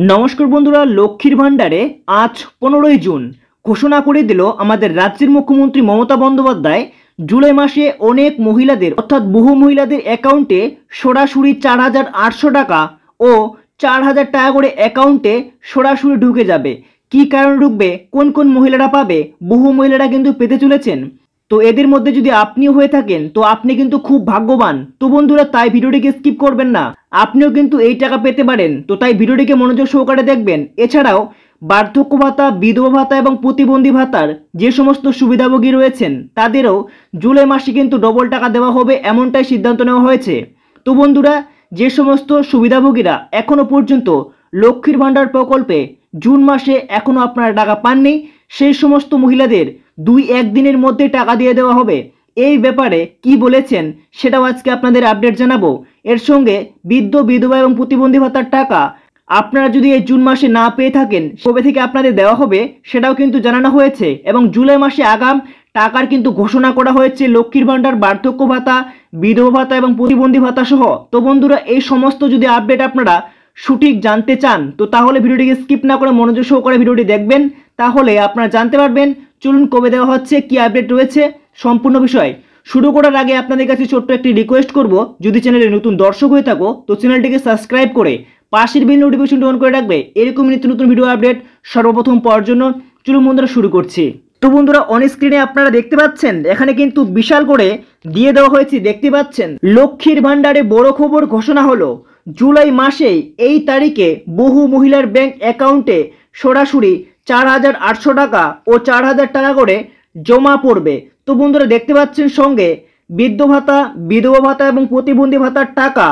নমস্কার বন্ধুরা, লক্ষ্মীর ভাণ্ডারে আজ 15ই জুন ঘোষণা করে দিল আমাদের রাজ্যের মুখ্যমন্ত্রী মমতা বন্দ্যোপাধ্যায়। জুলাই মাসে অনেক মহিলাদের অর্থাৎ বহু মহিলাদের অ্যাকাউন্টে সরাসরি 4,800 টাকা ও 4,000 টাকা করে অ্যাকাউন্টে সরাসরি ঢুকে যাবে। কি কারণে ঢুকবে, কোন কোন মহিলারা পাবে, বহু মহিলারা কিন্তু পেতে চলেছেন। তো এদের মধ্যে যদি আপনিও হয়ে থাকেন তো আপনি কিন্তু খুব ভাগ্যবান। তো বন্ধুরা, তাই ভিডিওটিকে স্কিপ করবেন না, আপনিও কিন্তু এই টাকা পেতে পারেন। তো তাই ভিডিওটিকে মনোযোগ সহকারে দেখবেন। এছাড়াও বার্ধক্য ভাতা, বিধবা ভাতা এবং প্রতিবন্ধী ভাতার যে সমস্ত সুবিধাভোগী রয়েছেন তাদেরও জুলাই মাসে কিন্তু ডবল টাকা দেওয়া হবে, এমনটাই সিদ্ধান্ত নেওয়া হয়েছে। তো বন্ধুরা, যে সমস্ত সুবিধাভোগীরা এখনো পর্যন্ত লক্ষ্মীর ভাণ্ডার প্রকল্পে জুন মাসে এখনো আপনারা টাকা পাননি, সেই সমস্ত মহিলাদের 2-1 দিনের মধ্যে টাকা দিয়ে দেওয়া হবে। এই ব্যাপারে কি বলেছেন সেটাও আজকে আপনাদের আপডেট জানাবো। এর সঙ্গে বৃদ্ধ, বিধবা এবং প্রতিবন্ধী ভাতার টাকা আপনারা যদি এই জুন মাসে না পেয়ে থাকেন কবে থেকে আপনাদের দেওয়া হবে সেটাও কিন্তু জানানো হয়েছে। এবং জুলাই মাসে আগাম টাকার কিন্তু ঘোষণা করা হয়েছে লক্ষ্মীর ভাণ্ডার, বার্ধক্য ভাতা, বিধবা ভাতা এবং প্রতিবন্ধী ভাতা সহ। তো বন্ধুরা, এই সমস্ত যদি আপডেট আপনারা সঠিক জানতে চান তো তাহলে ভিডিওটিকে স্কিপ না করে মনোযোগ সহকারে ভিডিওটি দেখবেন, তাহলে আপনারা জানতে পারবেন চলুন কবে দেওয়া হচ্ছে, কি আপডেট রয়েছে সম্পূর্ণ বিষয়। শুরু করার আগে আপনাদের কাছে ছোট্ট একটি রিকোয়েস্ট করব, যদি চ্যানেলে নতুন দর্শক হয়ে থাকো তো চ্যানেলটিকে সাবস্ক্রাইব করে পাশের বেল নোটিফিকেশনটি অন করে রাখবে এরকম নিত্য নতুন ভিডিও আপডেট সর্বপ্রথম পাওয়ার জন্য। চলুন বন্ধুরা শুরু করছি। তো বন্ধুরা, অন স্ক্রিনে আপনারা দেখতে পাচ্ছেন এখানে কিন্তু বিশাল করে দিয়ে দেওয়া হয়েছে, দেখতে পাচ্ছেন লক্ষ্মীর ভাণ্ডারে বড় খবর ঘোষণা হলো। জুলাই মাসেই এই তারিখে বহু মহিলার ব্যাংক অ্যাকাউন্টে সরাসরি 4,800 টাকা ও 4,000 টাকা করে জমা পড়বে। তো বন্ধুরা দেখতে পাচ্ছেন সঙ্গে বৃদ্ধ ভাতা, বিধবা ভাতা এবং প্রতিবন্ধী ভাতার টাকা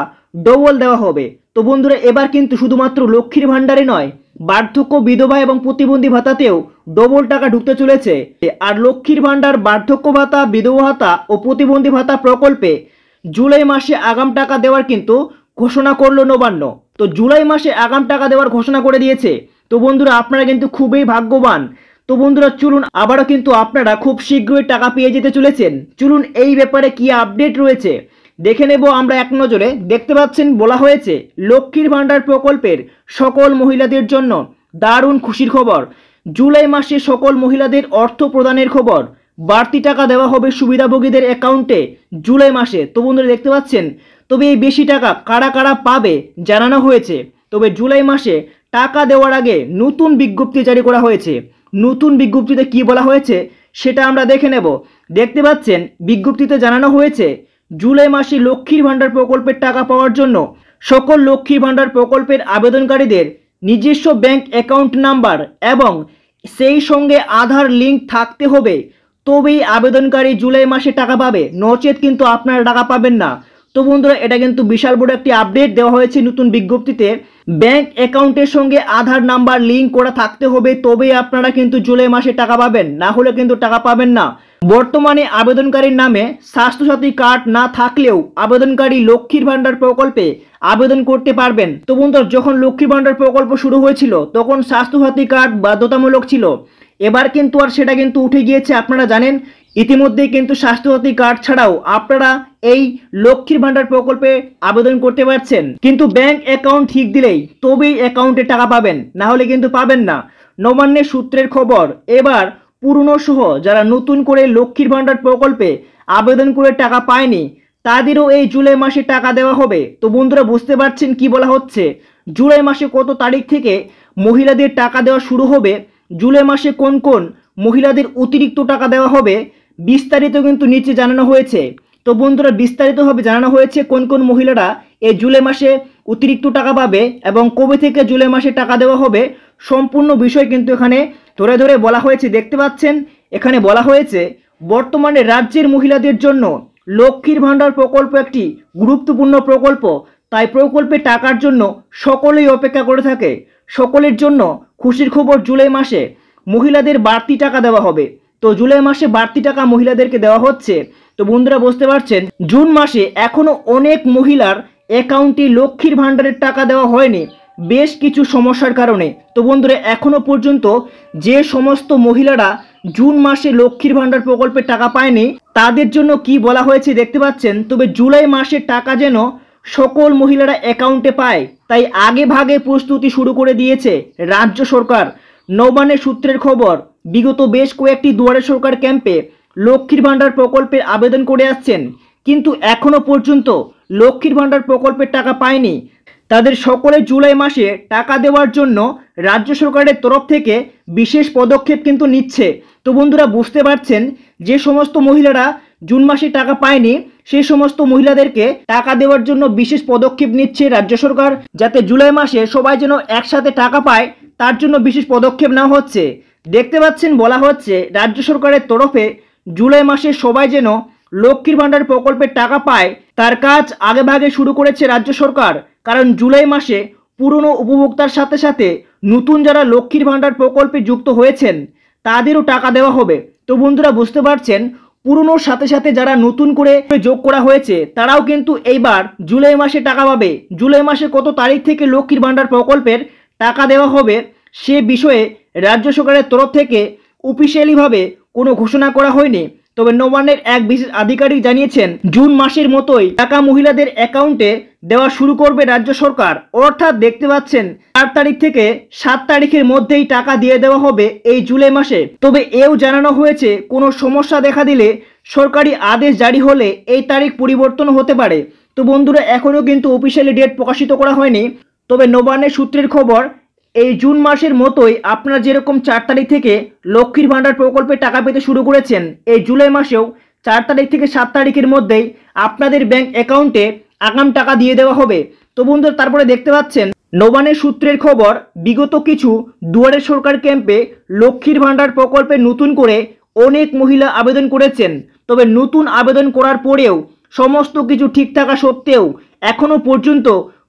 ডবল দেওয়া হবে। তো বন্ধুরা, এবার কিন্তু শুধুমাত্র লক্ষ্মীর ভাণ্ডারে নয়, বার্ধক্য, বিধবা এবং প্রতিবন্ধী ভাতাতেও ডবল টাকা ঢুকতে চলেছে। আর লক্ষ্মীর ভাণ্ডার, বার্ধক্য ভাতা, বিধবা ভাতা ও প্রতিবন্ধী ভাতা প্রকল্পে জুলাই মাসে আগাম টাকা দেওয়ার কিন্তু ঘোষণা করলো নবান্ন। তো জুলাই মাসে আগাম টাকা দেওয়ার ঘোষণা করে দিয়েছে। তো বন্ধুরা, আপনারা কিন্তু খুবই ভাগ্যবান। তো বন্ধুরা চলুন, আবারও কিন্তু আপনারা খুব শীঘ্রই টাকা পেয়ে যেতে চলেছেন। চলুন এই ব্যাপারে কি আপডেট রয়েছে দেখে নেব আমরা এক নজরে। দেখতে পাচ্ছেন বলা হয়েছে লক্ষ্মীর ভাণ্ডার প্রকল্পের সকল মহিলাদের জন্য দারুণ খুশির খবর। জুলাই মাসে সকল মহিলাদের অর্থ প্রদানের খবর, বাড়তি টাকা দেওয়া হবে সুবিধাভোগীদের অ্যাকাউন্টে জুলাই মাসে। তো বন্ধুরা দেখতে পাচ্ছেন, তবে এই বেশি টাকা কারা কারা পাবে জানানো হয়েছে। তবে জুলাই মাসে টাকা দেওয়ার আগে নতুন বিজ্ঞপ্তি জারি করা হয়েছে। নতুন বিজ্ঞপ্তিতে কি বলা হয়েছে সেটা আমরা দেখে নেব। দেখতে পাচ্ছেন বিজ্ঞপ্তিতে জানানো হয়েছে জুলাই মাসে লক্ষ্মীর ভাণ্ডার প্রকল্পের টাকা পাওয়ার জন্য সকল লক্ষ্মীর ভাণ্ডার প্রকল্পের আবেদনকারীদের নিজস্ব ব্যাংক অ্যাকাউন্ট নাম্বার এবং সেই সঙ্গে আধার লিঙ্ক থাকতে হবে, তবেই আবেদনকারী জুলাই মাসে টাকা পাবে, নচেত কিন্তু আপনারা টাকা পাবেন না। তো বন্ধুরা, এটা কিন্তু বিশাল বড় একটি আপডেট দেওয়া হয়েছে নতুন বিজ্ঞপ্তিতে। ব্যাংক অ্যাকাউন্টের সঙ্গে আধার নাম্বার লিঙ্ক করা থাকতে হবে, তবেই আপনারা কিন্তু জুলাই মাসে টাকা পাবেন, না হলে কিন্তু টাকা পাবেন না। বর্তমানে আবেদনকারীর নামে স্বাস্থ্যসাথী কার্ড না থাকলেও আবেদনকারী লক্ষ্মীর ভাণ্ডার প্রকল্পে আবেদন করতে পারবেন। তো বন্ধুরা, যখন লক্ষ্মীর ভাণ্ডার প্রকল্প শুরু হয়েছিল তখন স্বাস্থ্যসাথী কার্ড বাধ্যতামূলক ছিল। এবার কিন্তু আর সেটা কিন্তু উঠে গিয়েছে, আপনারা জানেন। ইতিমধ্যেই কিন্তু স্বাস্থ্যসাথী কার্ড ছাড়াও আপনারা এই লক্ষ্মীর ভাণ্ডার প্রকল্পে আবেদন করতে পারছেন। কিন্তু ব্যাংক অ্যাকাউন্ট ঠিক দিলেই তবেই অ্যাকাউন্টে টাকা পাবেন, না হলে কিন্তু পাবেন না। নবান্নের সূত্রের খবর, এবার পুরনো সহ যারা নতুন করে লক্ষ্মীর ভাণ্ডার প্রকল্পে আবেদন করে টাকা পায়নি তাদেরও এই জুলাই মাসে টাকা দেওয়া হবে। তো বন্ধুরা বুঝতে পারছেন কি বলা হচ্ছে, জুলাই মাসে কত তারিখ থেকে মহিলাদের টাকা দেওয়া শুরু হবে, জুলাই মাসে কোন কোন মহিলাদের অতিরিক্ত টাকা দেওয়া হবে, বিস্তারিত কিন্তু নিচে জানানো হয়েছে। তো বন্ধুরা, বিস্তারিতভাবে জানানো হয়েছে কোন কোন মহিলারা এই জুলাই মাসে অতিরিক্ত টাকা পাবে এবং কবে থেকে জুলাই মাসে টাকা দেওয়া হবে, সম্পূর্ণ বিষয় কিন্তু এখানে ধরে ধরে বলা হয়েছে। দেখতে পাচ্ছেন এখানে বলা হয়েছে বর্তমানে রাজ্যের মহিলাদের জন্য লক্ষ্মীর ভাণ্ডার প্রকল্প একটি গুরুত্বপূর্ণ প্রকল্প, তাই প্রকল্পে টাকার জন্য সকলেই অপেক্ষা করে থাকে। সকলের জন্য খুশির খবর, জুলাই মাসে মহিলাদের বাড়তি টাকা দেওয়া হবে। তো জুলাই মাসে বাড়তি টাকা মহিলাদেরকে দেওয়া হচ্ছে। তো বন্ধুরা বুঝতে পারছেন, জুন মাসে এখনো অনেক মহিলার অ্যাকাউন্টে লক্ষ্মীর ভাণ্ডারের টাকা দেওয়া হয়নি বেশ কিছু সমস্যার কারণে। তো বন্ধুরা, এখনো পর্যন্ত যে সমস্ত মহিলারা জুন মাসে লক্ষ্মীর ভাণ্ডার প্রকল্পের টাকা পায়নি তাদের জন্য কি বলা হয়েছে দেখতে পাচ্ছেন। তবে জুলাই মাসের টাকা যেন সকল মহিলারা অ্যাকাউন্টে পায়, তাই আগে ভাগে প্রস্তুতি শুরু করে দিয়েছে রাজ্য সরকার। নবান্নের সূত্রের খবর, বিগত বেশ কয়েকটি দুয়ারে সরকার ক্যাম্পে লক্ষ্মীর ভাণ্ডার প্রকল্পের আবেদন করে আসছেন, কিন্তু এখনো পর্যন্ত লক্ষ্মীর ভাণ্ডার প্রকল্পের টাকা পায়নি। তাদের সকলে জুলাই মাসে টাকা দেওয়ার জন্য রাজ্য সরকারের তরফ থেকে বিশেষ পদক্ষেপ কিন্তু নিচ্ছে। তো বন্ধুরা বুঝতে পারছেন, যে সমস্ত মহিলারা জুন মাসে টাকা পায়নি সেই সমস্ত মহিলাদেরকে টাকা দেওয়ার জন্য বিশেষ পদক্ষেপ নিচ্ছে রাজ্য সরকার, যাতে জুলাই মাসে সবাই যেন একসাথে টাকা পায় তার জন্য বিশেষ পদক্ষেপ নেওয়া হচ্ছে। দেখতে পাচ্ছেন, বলা হচ্ছে রাজ্য সরকারের তরফে জুলাই মাসে সবাই যেন লক্ষ্মীর ভাণ্ডার প্রকল্পের টাকা পায় তার কাজ আগেভাগে শুরু করেছে রাজ্য সরকার। কারণ জুলাই মাসে পুরনো উপভোক্তার সাথে সাথে নতুন যারা লক্ষ্মীর ভাণ্ডার প্রকল্পে যুক্ত হয়েছেন তাদেরও টাকা দেওয়া হবে। তো বন্ধুরা বুঝতে পারছেন, পুরনোর সাথে সাথে যারা নতুন করে যোগ করা হয়েছে তারাও কিন্তু এইবার জুলাই মাসে টাকা পাবে। জুলাই মাসে কত তারিখ থেকে লক্ষ্মীর ভাণ্ডার প্রকল্পের টাকা দেওয়া হবে সে বিষয়ে রাজ্য সরকারের তরফ থেকে অফিসিয়ালিভাবে কোনো ঘোষণা করা হয়নি। তবে নবান্নের এক বিশেষ আধিকারিক জানিয়েছেন, জুন মাসের মতোই টাকা মহিলাদের অ্যাকাউন্টে দেওয়া শুরু করবে রাজ্য সরকার। অর্থাৎ দেখতে পাচ্ছেন 4 তারিখ থেকে 7 তারিখের মধ্যেই টাকা দিয়ে দেওয়া হবে এই জুলাই মাসে। তবে এও জানানো হয়েছে, কোনো সমস্যা দেখা দিলে সরকারি আদেশ জারি হলে এই তারিখ পরিবর্তন হতে পারে। তো বন্ধুরা এখনও কিন্তু অফিসিয়ালি ডেট প্রকাশিত করা হয়নি। তবে নবান্নের সূত্রের খবর, এই জুন মাসের মতোই আপনারা যেরকম 4 তারিখ থেকে লক্ষ্মীর ভাণ্ডার প্রকল্পে টাকা পেতে শুরু করেছেন, এই জুলাই মাসেও 4 তারিখ থেকে 7 তারিখের মধ্যেই আপনাদের ব্যাংক অ্যাকাউন্টে আগাম টাকা দিয়ে দেওয়া হবে। তো বন্ধুরা তারপরে দেখতে পাচ্ছেন, নবান্নের সূত্রের খবর, বিগত কিছু দুয়ারে সরকার ক্যাম্পে লক্ষ্মীর ভাণ্ডার প্রকল্পে নতুন করে অনেক মহিলা আবেদন করেছেন। তবে নতুন আবেদন করার পরেও সমস্ত কিছু ঠিক থাকা সত্ত্বেও এখনো পর্যন্ত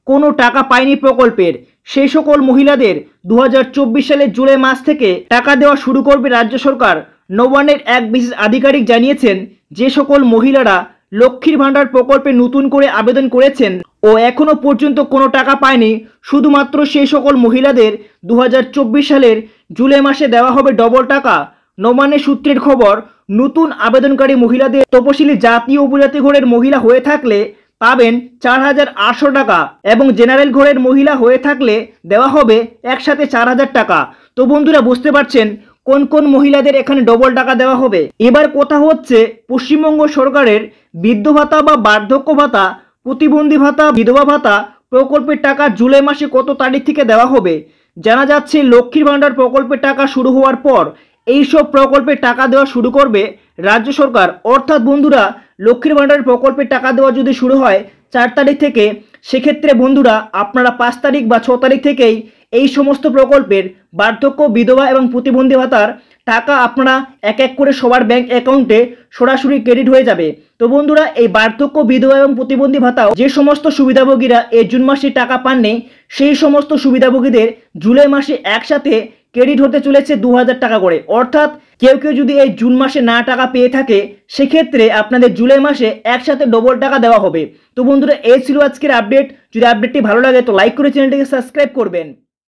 কোনো টাকা পায়নি প্রকল্পের। সেই সকল মহিলাদের 2024 সালের জুলাই মাস থেকে টাকা দেওয়া শুরু করবে রাজ্য সরকার। নবান্নের এক বিশেষ আধিকারিক জানিয়েছেন, যে সকল মহিলারা লক্ষ্মীর ভাণ্ডার প্রকল্পে নতুন করে আবেদন করেছেন ও এখনো পর্যন্ত কোনো টাকা পায়নি, শুধুমাত্র সেই সকল মহিলাদের 2024 সালের জুলাই মাসে দেওয়া হবে ডবল টাকা। নবান্নের সূত্রের খবর, নতুন আবেদনকারী মহিলাদের তপশিলি জাতি ও উপজাতি ঘরের মহিলা হয়ে থাকলে পাবেন 4,800 টাকা এবং জেনারেল ঘরের মহিলা হয়ে থাকলে দেওয়া হবে একসাথে 4,000 টাকা। তো বন্ধুরা বুঝতে পারছেন কোন কোন মহিলাদের এখানে ডবল টাকা দেওয়া হবে। এবার কথা হচ্ছে, পশ্চিমবঙ্গ সরকারের বৃদ্ধ ভাতা বা বার্ধক্য ভাতা, প্রতিবন্ধী ভাতা, বিধবা ভাতা প্রকল্পের টাকা জুলাই মাসে কত তারিখ থেকে দেওয়া হবে। জানা যাচ্ছে, লক্ষ্মীর ভাণ্ডার প্রকল্পের টাকা শুরু হওয়ার পর এইসব প্রকল্পের টাকা দেওয়া শুরু করবে রাজ্য সরকার। অর্থাৎ বন্ধুরা, লক্ষ্মীর ভাণ্ডার প্রকল্পের টাকা দেওয়া যদি শুরু হয় 4 তারিখ থেকে, সেক্ষেত্রে বন্ধুরা আপনারা 5 তারিখ বা 6 তারিখ থেকেই এই সমস্ত প্রকল্পের বার্ধক্য, বিধবা এবং প্রতিবন্ধী ভাতার টাকা আপনারা এক এক করে সবার ব্যাংক অ্যাকাউন্টে সরাসরি ক্রেডিট হয়ে যাবে। তো বন্ধুরা, এই বার্ধক্য, বিধবা এবং প্রতিবন্ধী ভাতাও যে সমস্ত সুবিধাভোগীরা এই জুন মাসে টাকা পাননি, সেই সমস্ত সুবিধাভোগীদের জুলাই মাসে একসাথে ক্রেডিট হতে চলেছে 2,000 টাকা করে। অর্থাৎ কেউ কেউ যদি এই জুন মাসে না টাকা পেয়ে থাকে, সেক্ষেত্রে আপনাদের জুলাই মাসে একসাথে ডবল টাকা দেওয়া হবে। তো বন্ধুরা এই ছিল আজকের আপডেট। যদি আপডেটটি ভালো লাগে তো লাইক করে চ্যানেলটিকে সাবস্ক্রাইব করবেন।